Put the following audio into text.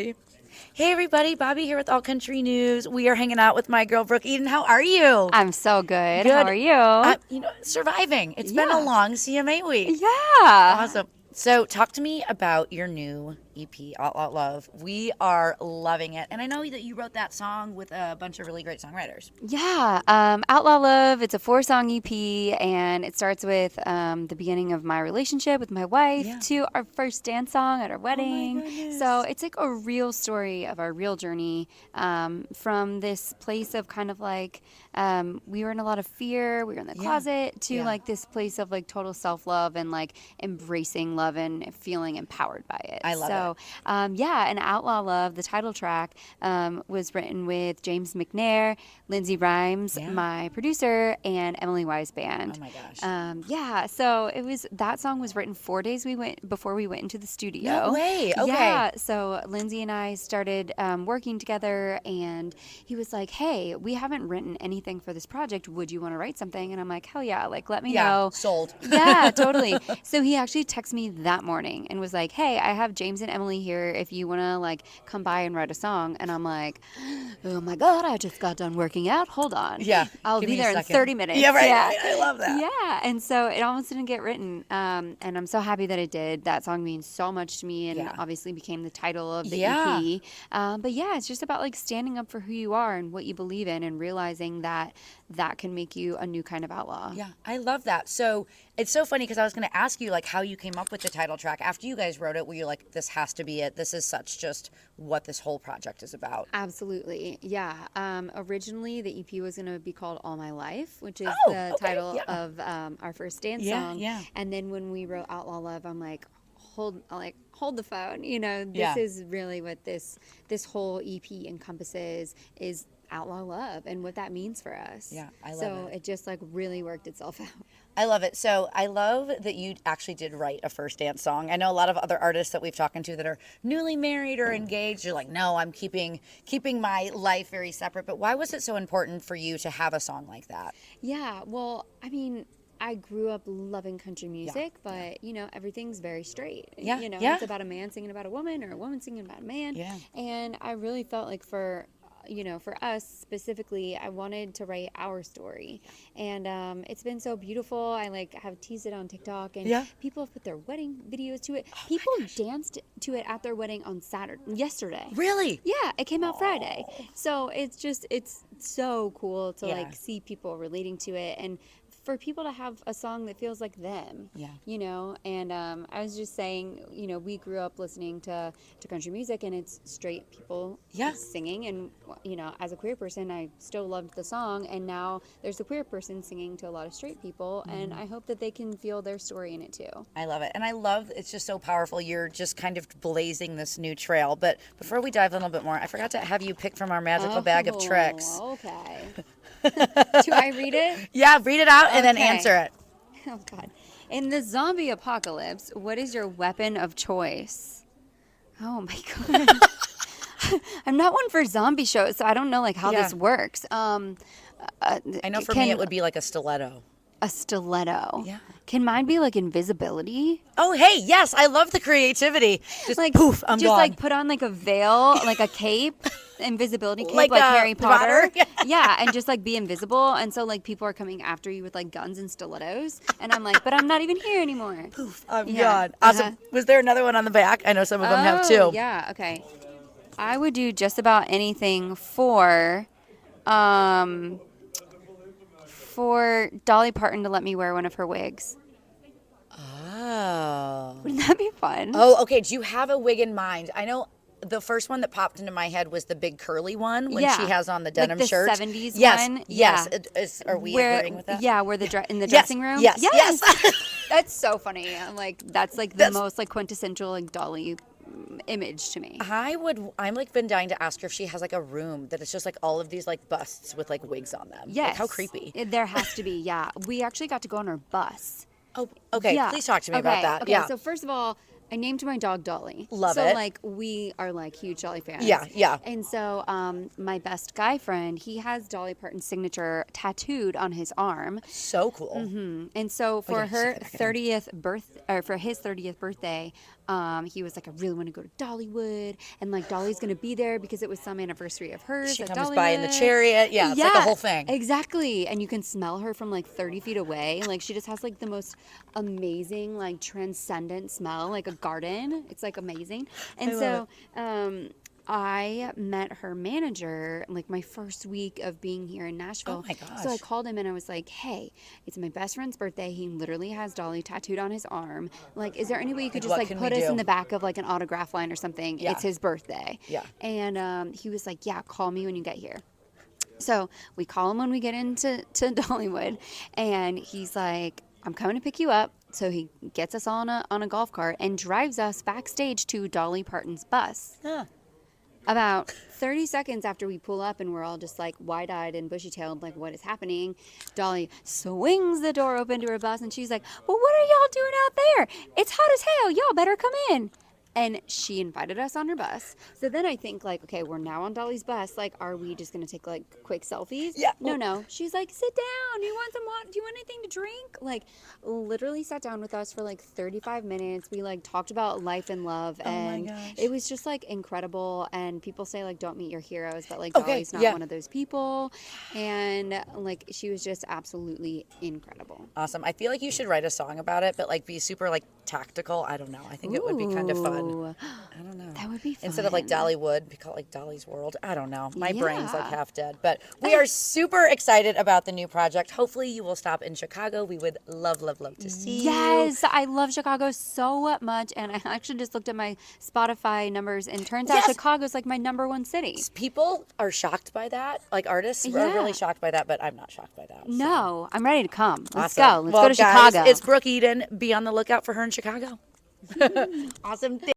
Hey everybody, Bobby here with All Country News. We are hanging out with my girl Brooke Eden. How are you? I'm so good. How Good. are you? Surviving. It's been a Yeah. long CMA week. Yeah. Awesome. So, talk to me about your new EP, Outlaw Love. We are loving it. And I know that you wrote that song with a bunch of really great songwriters. Yeah. Outlaw Love, it's a 4-song EP, and it starts with the beginning of my relationship with my wife Yeah. to our first dance song at our Oh my wedding. So goodness. it's like a real story of our real journey from this place of kind of like we were in a lot of fear, we were in the Yeah. closet, to Yeah. like this place of like total self love and like embracing love and feeling empowered by it. I love it. Yeah, and Outlaw Love, the title track, was written with James McNair, Lindsay Rhymes, Yeah. my producer, and Emily Wise Oh Band. my gosh. Yeah, so it was that song was written 4 days before we went into the studio. No way. Okay. Yeah, so Lindsay and I started working together, and he was like, "Hey, we haven't written anything for this project. Would you want to write something?" And I'm like, "Hell yeah! Like, let me Yeah. know." Sold. Yeah, totally. So he actually texted me that morning and was like, "Hey, I have James and Emily here if you want to like come by and write a song." And I'm like, "Oh my God, I just got done working out. Hold on. Yeah. I'll Give be me a there in second. 30 minutes." Yeah, right, Yeah. right. I love that. Yeah. And so it almost didn't get written. And I'm so happy that it did. That song means so much to me and Yeah. obviously became the title of the Yeah. EP. But yeah, it's just about like standing up for who you are and what you believe in and realizing that that can make you a new kind of outlaw. Yeah, I love that. So it's so funny because I was going to ask you like how you came up with the title track after you guys wrote it. Were you like, this has to be it? This is such just what this whole project is about. Absolutely. Yeah. Originally, the EP was going to be called All My Life, which is Oh, the okay, title yeah. of our first dance Yeah, song. yeah. And then when we wrote Outlaw Love, I'm like, hold the phone. This Yeah. is really what this whole EP encompasses is outlaw love and what that means for us. Yeah, I love so it. it just like really worked itself out. I love it. So I love that you actually did write a first dance song. I know a lot of other artists that we've talked to that are newly married or engaged. You're like, no, I'm keeping my life very separate. But why was it so important for you to have a song like that? Yeah, well, I mean, I grew up loving country music, but everything's very straight. Yeah, yeah. It's about a man singing about a woman or a woman singing about a man. Yeah. And I really felt like for us specifically, I wanted to write our story. And it's been so beautiful. I like have teased it on TikTok, and Yeah. people have put their wedding videos to it. People danced to it at their wedding on yesterday. Really? Yeah, it came out Friday. So it's so cool to Yeah. like see people relating to it and for people to have a song that feels like them. Yeah. And I was just saying, we grew up listening to country music and it's straight people Yeah. singing. And, as a queer person, I still loved the song. And now there's a queer person singing to a lot of straight people. And I hope that they can feel their story in it too. I love it. And I love it's just so powerful. You're just kind of blazing this new trail. But before we dive a little bit more, I forgot to have you pick from our magical bag of tricks. Okay. Do I read it? Yeah, read it out and then Okay. answer it. Oh, God. In the zombie apocalypse, what is your weapon of choice? Oh, my God. I'm not one for zombie shows, so I don't know, like, how Yeah. this works. I know for me it would be like a stiletto. A stiletto. Yeah. Can mine be, like, invisibility? Oh, hey, yes, I love the creativity. Just Like, poof, I'm just, gone. like, put on, like, a veil, like a cape, invisibility cape, Like, like Harry Potter. Yeah. Yeah, and just, like, be invisible. And so, like, people are coming after you with, like, guns and stilettos. And I'm like, but I'm not even here anymore. Poof, I'm Yeah. gone. Awesome. Was there another one on the back? I know some of them have too. Yeah, okay. I would do just about anything for Dolly Parton to let me wear one of her wigs. Oh. Wouldn't that be fun? Oh, okay. Do you have a wig in mind? I know the first one that popped into my head was the big curly one when she has on the denim like the shirt. 70s yes, one. Yes. Yeah. Are we Where, agreeing with that? Yeah, where in the Yes, dressing room. yes, yes. That's so funny. I'm like, that's like the most like quintessential like Dolly image to me. I'm like been dying to ask her if she has like a room that it's just like all of these like busts with like wigs on them. Yes. Like, how creepy. There has to be, yeah. We actually got to go on her bus. Oh, okay. Yeah. Please talk to me about that. Okay, Yeah. so first of all, I named my dog Dolly. Love so, it. like, we are, like, huge Dolly fans. Yeah, yeah. And so my best guy friend, he has Dolly Parton's signature tattooed on his arm. So cool. And so for yeah, her say that again. for his 30th birthday, He was like, I really want to go to Dollywood, and like Dolly's gonna be there because it was some anniversary of hers. She at comes by in the Dollywood. chariot. Yeah, it's like a whole thing. Exactly. And you can smell her from like 30 feet away. Like she just has like the most amazing, like transcendent smell, like a garden. It's like amazing. And so I met her manager like my first week of being here in Nashville. Oh my gosh. So I called him and I was like, hey, it's my best friend's birthday. He literally has Dolly tattooed on his arm. Like, is there any way you could just like put us in the back of like an autograph line or something? Yeah. It's his birthday. Yeah. And he was like, yeah, call me when you get here. So we call him when we get into Dollywood, and he's like, I'm coming to pick you up. So he gets us all on a golf cart and drives us backstage to Dolly Parton's bus. Huh. About 30 seconds after we pull up and we're all just like wide-eyed and bushy-tailed, like what is happening, Dolly swings the door open to her bus and she's like, well, what are y'all doing out there? It's hot as hell. Y'all better come in. And she invited us on her bus. So then I think like, okay, we're now on Dolly's bus. Like, are we just going to take like quick selfies? Yeah. No. She's like, sit down. You want some water? Do you want anything to drink? Like, literally sat down with us for like 35 minutes. We like talked about life and love. And gosh. it was just like incredible. And people say like, don't meet your heroes. But like, Okay, Dolly's not yeah. one of those people. And like, she was just absolutely incredible. Awesome. I feel like you should write a song about it, but like be super like tactical. I don't know. I think it would be kind of fun. Ooh. I don't know. That would be fun. Instead of like Dollywood, be called like Dolly's World. I don't know. My brain's like Yeah. half dead. But we are super excited about the new project. Hopefully you will stop in Chicago. We would love, love, love to see you. Yes, I love Chicago so much, and I actually just looked at my Spotify numbers, and turns out Yes. Chicago's like my #1 city. People are shocked by that. Like artists are Yeah. really shocked by that, but I'm not shocked by that. so. No, I'm ready to come. Let's Awesome. go. Let's Well, go to guys, Chicago. It's Brooke Eden. Be on the lookout for her in Chicago. Awesome.